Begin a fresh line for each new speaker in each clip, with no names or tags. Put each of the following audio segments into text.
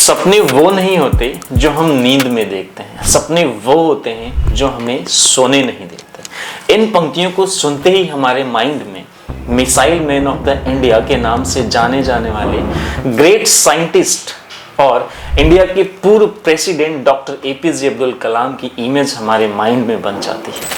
सपने वो नहीं होते जो हम नींद में देखते हैं, सपने वो होते हैं जो हमें सोने नहीं देते। इन पंक्तियों को सुनते ही हमारे माइंड में missile man of the India के नाम से जाने जाने वाले ग्रेट साइंटिस्ट और इंडिया के पूर्व प्रेसिडेंट डॉक्टर एपीजे अब्दुल कलाम की इमेज हमारे माइंड में बन जाती है।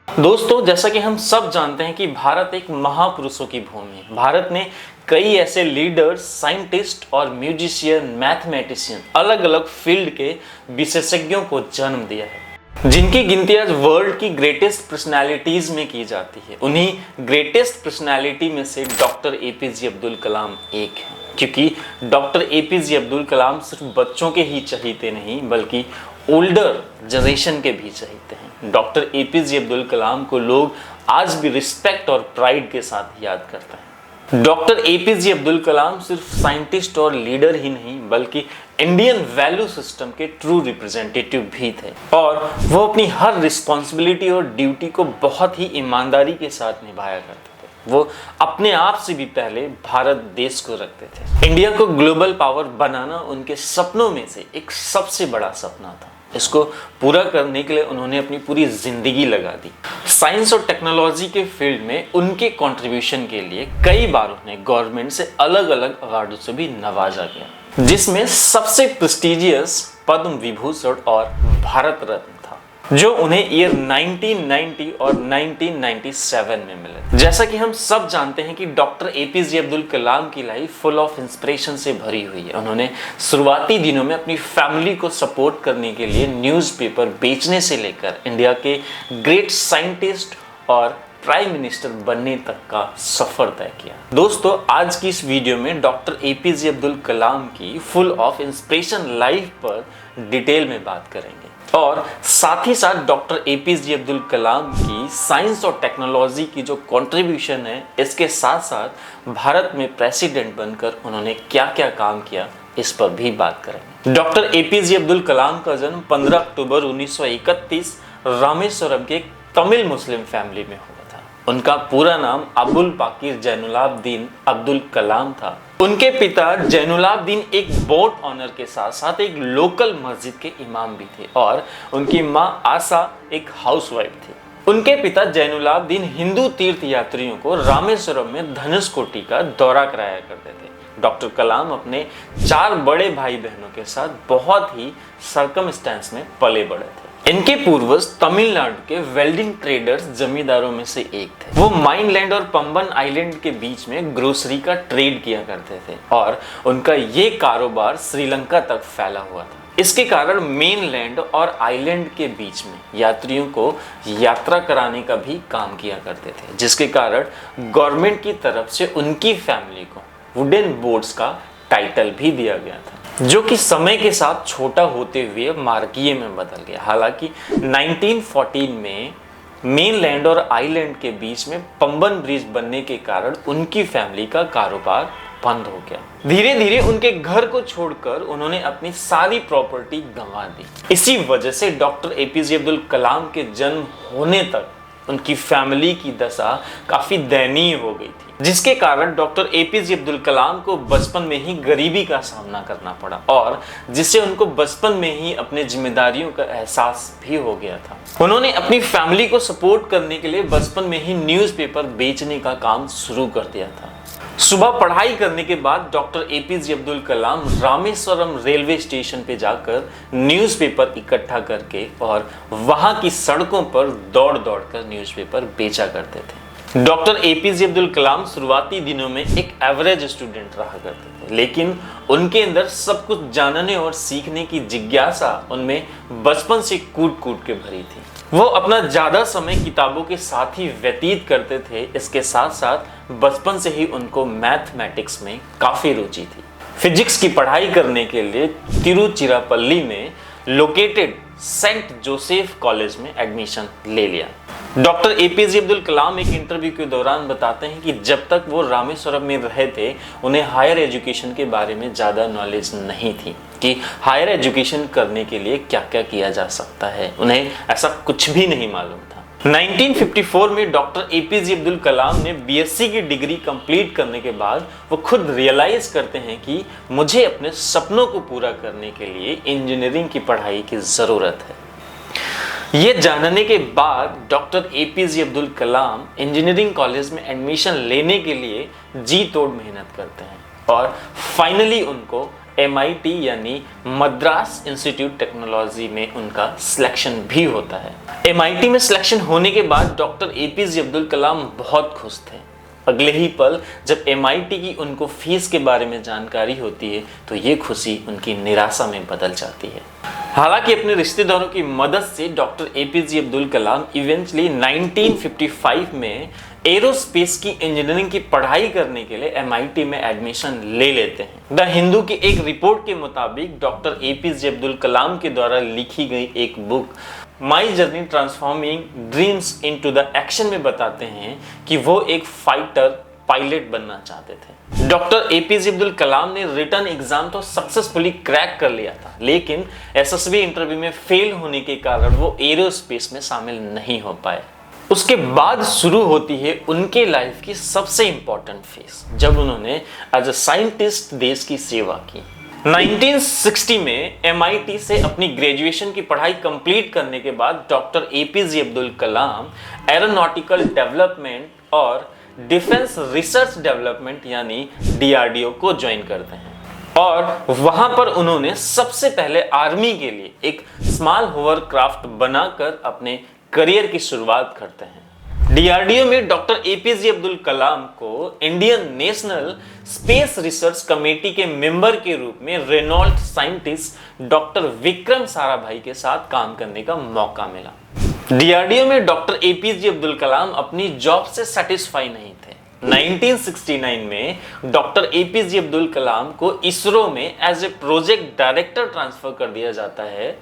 दोस्तों, जैसा कि हम सब जानते हैं कि भारत एक महापुरुषों की भूमि है। भारत ने कई ऐसे लीडर्स, साइंटिस्ट और म्यूजिशियन, मैथमेटिशियन, अलग अलग फील्ड के विशेषज्ञों को जन्म दिया है, जिनकी गिनती आज वर्ल्ड की ग्रेटेस्ट पर्सनालिटीज में की जाती है। उन्हीं ग्रेटेस्ट पर्सनालिटी में से डॉक्टर एपीजे अब्दुल कलाम एक है, क्योंकि डॉक्टर एपीजे अब्दुल कलाम सिर्फ बच्चों के ही चहीते नहीं बल्कि ओल्डर जनरेशन के भी चहीते हैं। डॉक्टर एपीजे अब्दुल कलाम को लोग आज भी रिस्पेक्ट और प्राइड के साथ याद करते हैं। डॉक्टर एपीजे अब्दुल कलाम सिर्फ साइंटिस्ट और लीडर ही नहीं बल्कि इंडियन वैल्यू सिस्टम के ट्रू रिप्रेजेंटेटिव भी थे, और वो अपनी हर रिस्पॉन्सिबिलिटी और ड्यूटी को बहुत ही ईमानदारी के साथ निभाया करते थे। वो अपने आप से भी पहले भारत देश को रखते थे। इंडिया को ग्लोबल पावर बनाना उनके सपनों में से एक सबसे बड़ा सपना था। इसको पूरा करने के लिए उन्होंने अपनी पूरी जिंदगी लगा दी। साइंस और टेक्नोलॉजी के फील्ड में उनके कंट्रीब्यूशन के लिए कई बार उन्हें गवर्नमेंट से अलग अलग अवार्डों से भी नवाजा गया, जिसमें सबसे प्रेस्टिजियस पद्म विभूषण और भारत रत्न था, जो उन्हें ईयर 1990 और 1997 में मिले। जैसा कि हम सब जानते हैं कि डॉक्टर एपीजे अब्दुल कलाम की लाइफ फुल ऑफ इंस्पिरेशन से भरी हुई है। उन्होंने शुरुआती दिनों में अपनी फैमिली को सपोर्ट करने के लिए न्यूज़पेपर बेचने से लेकर इंडिया के ग्रेट साइंटिस्ट और प्राइम मिनिस्टर बनने तक का सफर तय किया। दोस्तों, आज की इस वीडियो में डॉक्टर एपीजे अब्दुल कलाम की फुल ऑफ इंस्पिरेशन लाइफ पर डिटेल में बात करेंगे, और साथ ही साथ डॉक्टर एपीजे अब्दुल कलाम की साइंस और टेक्नोलॉजी की जो कंट्रीब्यूशन है, इसके साथ साथ भारत में प्रेसिडेंट बनकर उन्होंने क्या क्या काम किया, इस पर भी बात करेंगे। डॉक्टर एपीजे अब्दुल कलाम का जन्म 15 अक्टूबर 1931 रामेश्वरम के एक तमिल मुस्लिम फैमिली में हुआ था। उनका पूरा नाम अबुल पाकिर जैनुलाब्दीन अब्दुल कलाम था। उनके पिता जैनुलाब्दीन एक बोट ऑनर के साथ साथ एक लोकल मस्जिद के इमाम भी थे, और उनकी मां आशा एक हाउसवाइफ थी। उनके पिता जैनुलाब्दीन हिंदू तीर्थ यात्रियों को रामेश्वरम में धनुषकोटी का दौरा कराया करते थे। डॉक्टर कलाम अपने 4 बड़े भाई बहनों के साथ बहुत ही सर्कमस्टेंस में पले बड़े थे। इनके पूर्वज तमिलनाडु के वेल्डिंग ट्रेडर्स जमींदारों में से एक थे। वो माइनलैंड और पंबन आइलैंड के बीच में ग्रोसरी का ट्रेड किया करते थे, और उनका ये कारोबार श्रीलंका तक फैला हुआ था। इसके कारण मेनलैंड और आइलैंड के बीच में यात्रियों को यात्रा कराने का भी काम किया करते थे, जिसके कारण गवर्नमेंट की तरफ से उनकी फैमिली को वुडन बोर्ड्स का टाइटल भी दिया गया था, जो कि समय के साथ छोटा होते हुए मार्कीय में बदल गया। हालांकि 1914 में मेनलैंड और आइलैंड के बीच में पंबन ब्रिज बनने के कारण उनकी फैमिली का कारोबार बंद हो गया। धीरे धीरे उनके घर को छोड़कर उन्होंने अपनी सारी प्रॉपर्टी गंवा दी। इसी वजह से डॉक्टर एपीजे अब्दुल कलाम के जन्म होने तक उनकी फैमिली की दशा काफी दयनीय हो गई थी, जिसके कारण डॉक्टर एपीजे अब्दुल कलाम को बचपन में ही गरीबी का सामना करना पड़ा, और जिससे उनको बचपन में ही अपने जिम्मेदारियों का एहसास भी हो गया था। उन्होंने अपनी फैमिली को सपोर्ट करने के लिए बचपन में ही न्यूज़पेपर बेचने का काम शुरू कर दिया था। सुबह पढ़ाई करने के बाद डॉक्टर एपीजे अब्दुल कलाम रामेश्वरम रेलवे स्टेशन पे जाकर न्यूज़पेपर इकट्ठा करके और वहां की सड़कों पर दौड़ दौड़ कर न्यूज़पेपर बेचा करते थे। डॉक्टर एपीजे अब्दुल कलाम शुरुआती दिनों में एक एवरेज स्टूडेंट रहा करते थे, लेकिन उनके अंदर सब कुछ जानने और सीखने की जिज्ञासा उनमें बचपन से कूट कूट के भरी थी। वो अपना ज़्यादा समय किताबों के साथ ही व्यतीत करते थे। इसके साथ साथ बचपन से ही उनको मैथमेटिक्स में काफ़ी रुचि थी। फिजिक्स की पढ़ाई करने के लिए तिरुचिरापल्ली में लोकेटेड सेंट जोसेफ कॉलेज में एडमिशन ले लिया। डॉक्टर एपीजे अब्दुल कलाम एक इंटरव्यू के दौरान बताते हैं कि जब तक वो रामेश्वरम में रहे थे, उन्हें हायर एजुकेशन के बारे में ज़्यादा नॉलेज नहीं थी कि हायर एजुकेशन करने के लिए क्या क्या किया जा सकता है। उन्हें ऐसा कुछ भी नहीं मालूम था। 1954 में डॉक्टर एपीजे अब्दुल कलाम ने बीएससी की डिग्री कंप्लीट करने के बाद वो खुद रियलाइज करते हैं कि मुझे अपने सपनों को पूरा करने के लिए इंजीनियरिंग की पढ़ाई की ज़रूरत है। ये जानने के बाद डॉक्टर एपीजे अब्दुल कलाम इंजीनियरिंग कॉलेज में एडमिशन लेने के लिए जी तोड़ मेहनत करते हैं और फाइनली उनको MIT यानी मद्रास इंस्टीट्यूट टेक्नोलॉजी में उनका सिलेक्शन भी होता है। MIT में सिलेक्शन होने के बाद डॉक्टर एपीजे अब्दुल कलाम बहुत खुश थे। अगले ही पल जब MIT की उनको फीस के बारे में जानकारी होती है तो ये खुशी उनकी निराशा में बदल जाती है। हालांकि अपने रिश्तेदारों की मदद से डॉक्टर एपीजे अब्दुल कलाम इवेंचुअली 1955 में एरोस्पेस की इंजीनियरिंग की पढ़ाई करने के लिए MIT में एडमिशन ले लेते हैं। द हिंदू की एक रिपोर्ट के मुताबिक डॉक्टर एपीजे अब्दुल कलाम के द्वारा लिखी गई एक book my journey transforming dreams into the action में बताते हैं कि वो एक फाइटर पायलट बनना चाहते थे। डॉक्टर एपीजे अब्दुल कलाम ने रिटन एग्जाम तो सक्सेसफुली क्रैक कर लिया था, लेकिन SSB इंटरव्यू में फेल होने के कारण वो एरोस्पेस में शामिल नहीं हो पाए। उसके बाद शुरू होती है उनके लाइफ की सबसे इंपॉर्टेंट फेज, जब उन्होंने एज अ साइंटिस्ट देश की सेवा की। 1960 में MIT से अपनी ग्रेजुएशन की पढ़ाई कंप्लीट करने के बाद डॉक्टर एपीजे अब्दुल कलाम एरोनॉटिकल डेवलपमेंट और डिफेंस रिसर्च डेवलपमेंट यानी DRDO को ज्वाइन करते हैं और वहां पर उन्होंने सबसे पहले आर्मी के लिए एक स्मॉल होवरक्राफ्ट बनाकर अपने करियर की शुरुआत करते हैं। DRDO में डॉक्टर एपीजे अब्दुल कलाम को Indian National Space Research Committee के मेंबर के रूप में renowned scientist doctor Vikram Sarabhai के साथ काम करने का मौका मिला। DRDO में डॉक्टर एपीजे अब्दुल कलाम अपनी जॉब से सेटिस्फाई नहीं थे। 1969 में डॉक्टर एपीजे अब्दुल कलाम को इसरो में as a project director transfer कर दिया जाता है।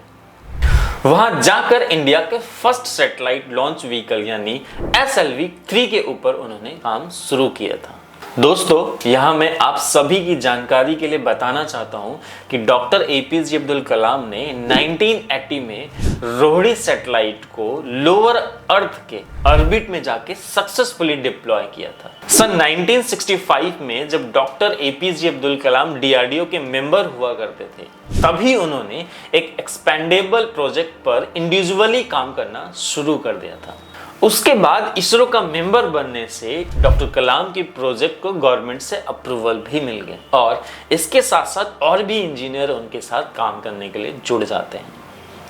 वहां जाकर इंडिया के फर्स्ट सैटेलाइट लॉन्च व्हीकल यानी SLV-3 के ऊपर उन्होंने काम शुरू किया था। दोस्तों, यहां मैं आप सभी की जानकारी के लिए बताना चाहता हूं कि डॉक्टर एपीजे अब्दुल कलाम ने 1980 में रोहिणी सैटेलाइट को लोअर अर्थ के ऑर्बिट में जाके सक्सेसफुली डिप्लॉय किया था। सन 1965 में जब डॉक्टर एपीजे अब्दुल कलाम DRDO के मेंबर हुआ करते थे, तभी उन्होंने एक एक्सपेंडेबल प्रोजेक्ट पर इंडिविजुअली काम करना शुरू कर दिया था। उसके बाद इसरो का मेंबर बनने से डॉक्टर कलाम की प्रोजेक्ट को गवर्नमेंट से अप्रूवल भी मिल गए और इसके साथ साथ और भी इंजीनियर उनके साथ काम करने के लिए जुड़ जाते हैं।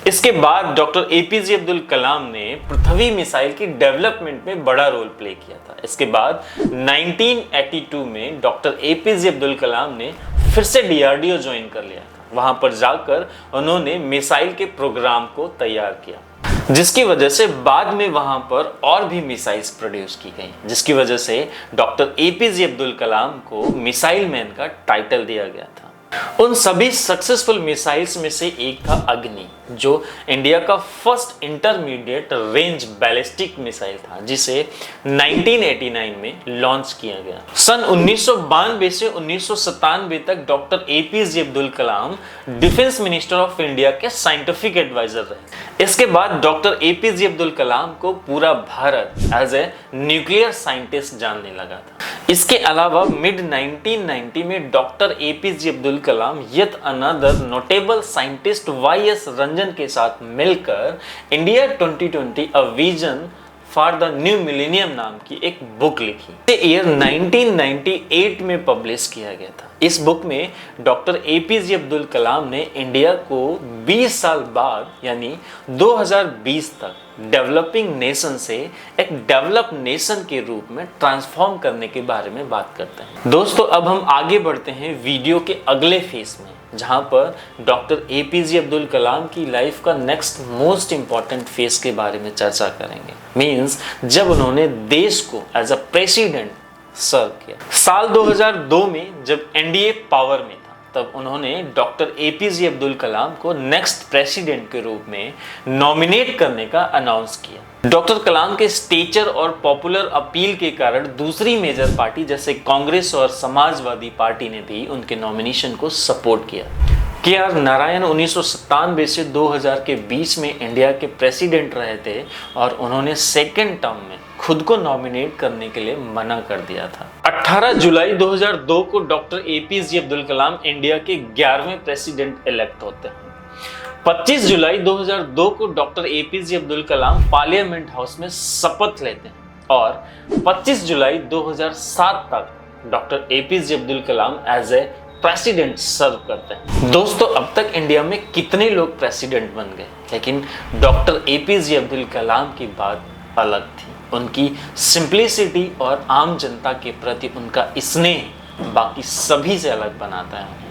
इसके बाद डॉक्टर एपीजे अब्दुल कलाम ने पृथ्वी मिसाइल की डेवलपमेंट में बड़ा रोल प्ले किया था। इसके बाद 1982 में डॉक्टर एपीजे अब्दुल कलाम ने फिर से DRDO ज्वाइन कर लिया था। वहां पर जाकर उन्होंने मिसाइल के प्रोग्राम को तैयार किया, जिसकी वजह से बाद में वहां पर और भी मिसाइल्स प्रोड्यूस की गई, जिसकी वजह से डॉक्टर एपीजे अब्दुल कलाम को मिसाइल मैन का टाइटल दिया गया था। उन सभी सक्सेसफुल मिसाइल्स में से एक था अग्नि, जो इंडिया का first intermediate range ballistic missile था, जिसे 1989 में लॉन्च किया गया। सन 1992 से 1997 तक doctor APJ Abdul Kalam defence minister of India के साइंटिफिक एडवाइजर रहे। इसके बाद डॉक्टर एपीजे अब्दुल कलाम को पूरा Bharat as a nuclear scientist जानने लगा था। इसके अलावा मिड 1990 में डॉक्टर एपीजे अब्दुल कलाम यत another notable scientist YS Ranjan के साथ मिलकर India 2020 a vision for the new millennium नाम की एक बुक लिखी। इसे ईयर 1998 में पब्लिश किया गया था। इस बुक में डॉक्टर एपीजे अब्दुल कलाम ने इंडिया को 20 साल बाद यानी 2020 तक डेवलपिंग नेशन से एक डेवलप नेशन के रूप में ट्रांसफॉर्म करने के बारे में बात करते हैं। दोस्तों, अब हम आगे बढ़ते हैं वीडियो के अगले फेज में, जहां पर डॉक्टर एपीजे अब्दुल कलाम की लाइफ का नेक्स्ट मोस्ट इंपॉर्टेंट फेज के बारे में चर्चा करेंगे। मींस जब उन्होंने देश को एज अ प्रेसिडेंट सर्व किया। साल 2002 में जब NDA पावर में था, तब उन्होंने डॉक्टर एपीजे अब्दुल कलाम को नेक्स्ट प्रेसिडेंट के रूप में नॉमिनेट करने का अनाउंस किया। डॉक्टर कलाम के स्टेचर और पॉपुलर अपील के कारण दूसरी मेजर पार्टी जैसे कांग्रेस और समाजवादी पार्टी ने भी उनके नॉमिनेशन को सपोर्ट किया। KR नारायण 1997 से 2000 के बीच में इंडिया के प्रेसिडेंट रहे थे और उन्होंने सेकेंड टर्म में खुद को नॉमिनेट करने के लिए मना कर दिया था। 18 जुलाई 2002 को डॉक्टर APJ अब्दुल कलाम इंडिया के 11वें प्रेसिडेंट इलेक्ट होते हैं। 25 जुलाई 2002 को doctor APJ Abdul Kalam parliament house में शपथ लेते हैं और 25 जुलाई 2007 तक doctor APJ Abdul Kalam as a president serve करते हैं। दोस्तों, अब तक इंडिया में कितने लोग प्रेसिडेंट बन गए, लेकिन डॉक्टर APJ अब्दुल कलाम की बात अलग थी। उनकी सिंप्लिसिटी और आम जनता के प्रति उनका स्नेह बाकी सभी से अलग बनाता है।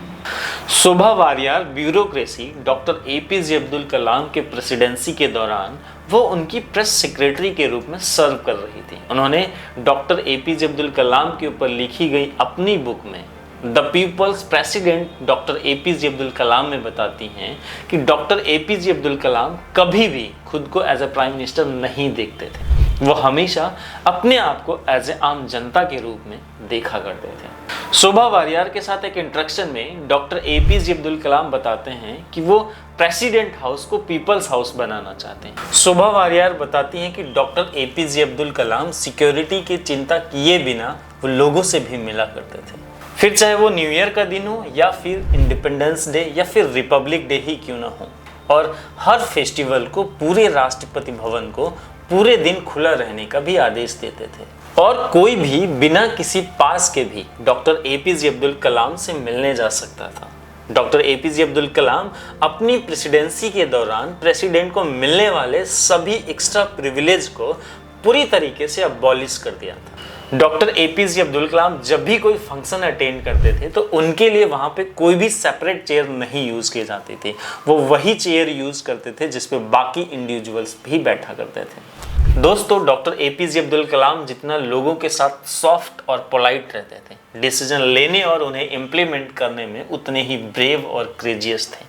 Shobha Warrier bureaucracy doctor APJ Abdul Kalam के प्रेसिडेंसी के दौरान वो उनकी प्रेस सेक्रेटरी के रूप में सर्व कर रही थी। उन्होंने डॉक्टर APJ अब्दुल कलाम के ऊपर लिखी गई अपनी बुक में the people's president doctor APJ Abdul Kalam में बताती हैं कि डॉक्टर APJ अब्दुल कलाम कभी भी खुद को एज ए प्राइम मिनिस्टर नहीं देखते थे। वो हमेशा अपने आप को एज ए आम जनता के रूप में देखा करते थे। शोभा वारियर के साथ एक इंटरेक्शन में डॉक्टर APJ अब्दुल कलाम बताते हैं कि वो प्रेसिडेंट हाउस को पीपल्स हाउस बनाना चाहते हैं। शोभा वारियर बताती हैं कि डॉक्टर APJ अब्दुल कलाम सिक्योरिटी की चिंता किए बिना वो लोगों से भी मिला करते थे, फिर चाहे वो न्यू ईयर का दिन हो या फिर इंडिपेंडेंस डे या फिर रिपब्लिक डे ही क्यों ना हो। और हर फेस्टिवल को पूरे राष्ट्रपति भवन को पूरे दिन खुला रहने का भी आदेश देते थे और कोई भी बिना किसी पास के भी डॉक्टर APJ अब्दुल कलाम से मिलने जा सकता था। डॉक्टर APJ अब्दुल कलाम अपनी प्रेसिडेंसी के दौरान प्रेसिडेंट को मिलने वाले सभी एक्स्ट्रा प्रिविलेज को पूरी तरीके से अबॉलिश कर दिया था। डॉक्टर APJ अब्दुल कलाम जब भी कोई फंक्शन अटेंड करते थे तो उनके लिए वहाँ पे कोई भी सेपरेट चेयर नहीं यूज़ की जाती थी। वो वही चेयर यूज़ करते थे जिस पे बाकी इंडिविजुअल्स भी बैठा करते थे। दोस्तों, डॉक्टर APJ अब्दुल कलाम जितना लोगों के साथ सॉफ्ट और पोलाइट रहते थे, डिसीजन लेने और उन्हें इम्प्लीमेंट करने में उतने ही ब्रेव और क्रेजियस थे।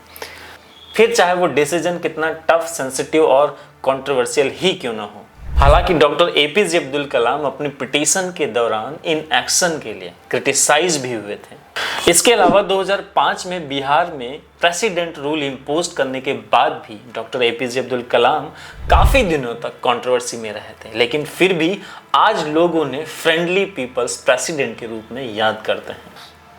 फिर चाहे वो डिसीजन कितना टफ, सेंसिटिव और कंट्रोवर्शियल ही क्यों ना हो। हालांकि डॉक्टर APJ अब्दुल कलाम अपनी पिटीशन के दौरान इन एक्शन के लिए क्रिटिसाइज भी हुए थे। इसके अलावा 2005 में बिहार में प्रेसिडेंट रूल इम्पोज करने के बाद भी डॉक्टर APJ अब्दुल कलाम काफ़ी दिनों तक कंट्रोवर्सी में रहे थे, लेकिन फिर भी आज लोग उन्हें फ्रेंडली पीपल्स प्रेसिडेंट के रूप में याद करते हैं।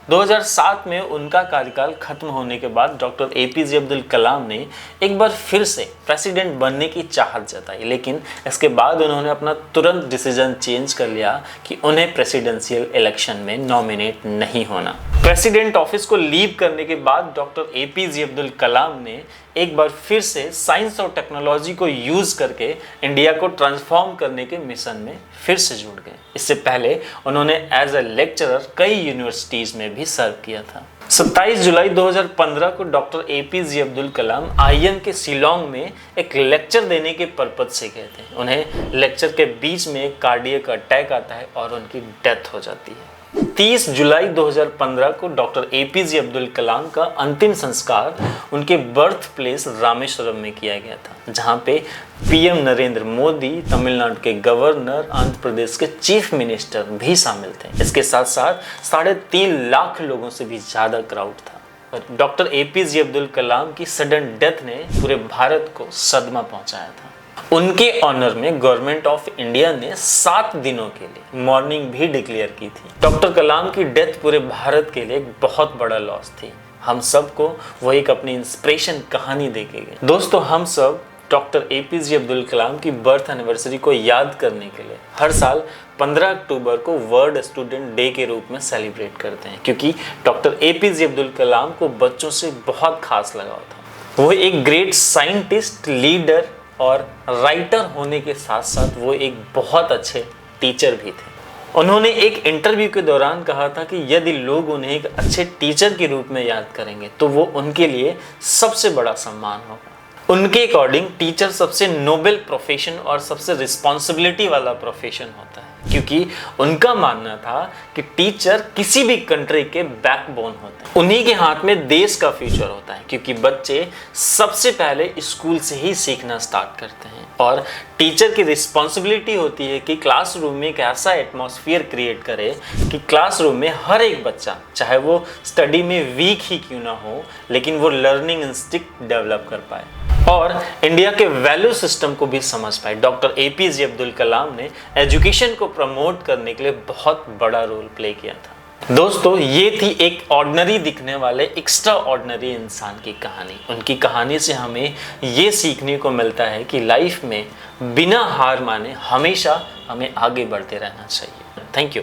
2007 में उनका कार्यकाल खत्म होने के बाद डॉक्टर APJ अब्दुल कलाम ने एक बार फिर से प्रेसिडेंट बनने की चाहत जताई, लेकिन इसके बाद उन्होंने अपना तुरंत डिसीजन चेंज कर लिया कि उन्हें प्रेसिडेंशियल इलेक्शन में नॉमिनेट नहीं होना। प्रेसिडेंट ऑफिस को लीव करने के बाद डॉक्टर APJ अब्दुल कलाम ने एक बार फिर से साइंस और टेक्नोलॉजी को यूज़ करके इंडिया को ट्रांसफॉर्म करने के मिशन में फिर से जुड़ गए। इससे पहले उन्होंने एज ए लेक्चरर कई यूनिवर्सिटीज़ में भी सर्व किया था। 27 जुलाई 2015 को डॉक्टर APJ अब्दुल कलाम IIM के शिलोंग में एक लेक्चर देने के पर्पज से गए थे। उन्हें लेक्चर के बीच में एक कार्डियक अटैक आता है और उनकी डेथ हो जाती है। 30 जुलाई 2015 को डॉक्टर APJ अब्दुल कलाम का अंतिम संस्कार उनके बर्थ प्लेस रामेश्वरम में किया गया था, जहां पे PM नरेंद्र मोदी, तमिलनाडु के गवर्नर, आंध्र प्रदेश के चीफ मिनिस्टर भी शामिल थे। इसके साथ साथ 3.5 लाख लोगों से भी ज़्यादा क्राउड था। डॉक्टर APJ अब्दुल कलाम की सडन डेथ ने पूरे भारत को सदमा पहुंचाया था। उनके ऑनर में गवर्नमेंट ऑफ इंडिया ने 7 दिनों के लिए मॉर्निंग भी डिक्लेयर की थी। डॉक्टर कलाम की डेथ पूरे भारत के लिए एक बहुत बड़ा लॉस थी। हम सबको वो एक अपनी इंस्पिरेशन कहानी देके गए। दोस्तों, हम सब डॉक्टर APJ अब्दुल कलाम की बर्थ एनिवर्सरी को याद करने के लिए हर साल 15 अक्टूबर को वर्ल्ड स्टूडेंट डे के रूप में सेलिब्रेट करते हैं, क्योंकि डॉक्टर APJ अब्दुल कलाम को बच्चों से बहुत खास लगाव था। वो एक ग्रेट साइंटिस्ट, लीडर और राइटर होने के साथ साथ वो एक बहुत अच्छे टीचर भी थे। उन्होंने एक इंटरव्यू के दौरान कहा था कि यदि लोग उन्हें एक अच्छे टीचर के रूप में याद करेंगे तो वो उनके लिए सबसे बड़ा सम्मान होगा। उनके अकॉर्डिंग टीचर सबसे नोबेल प्रोफेशन और सबसे रिस्पॉन्सिबिलिटी वाला प्रोफेशन होता है। क्योंकि उनका मानना था कि टीचर किसी भी कंट्री के बैकबोन होते हैं, उन्हीं के हाथ में देश का फ्यूचर होता है, क्योंकि बच्चे सबसे पहले स्कूल से ही सीखना स्टार्ट करते हैं और टीचर की रिस्पॉन्सिबिलिटी होती है कि क्लासरूम में एक ऐसा एटमॉस्फेयर क्रिएट करे कि क्लासरूम में हर एक बच्चा, चाहे वो स्टडी में वीक ही क्यों ना हो, लेकिन वो लर्निंग इंस्टिंक्ट डेवलप कर पाए और इंडिया के वैल्यू सिस्टम को भी समझ पाए। डॉक्टर एपीजे अब्दुल कलाम ने एजुकेशन को प्रमोट करने के लिए बहुत बड़ा रोल प्ले किया था। दोस्तों, ये थी एक ऑर्डिनरी दिखने वाले एक्स्ट्रा ऑर्डिनरी इंसान की कहानी। उनकी कहानी से हमें ये सीखने को मिलता है कि लाइफ में बिना हार माने हमेशा हमें आगे बढ़ते रहना चाहिए। Thank you.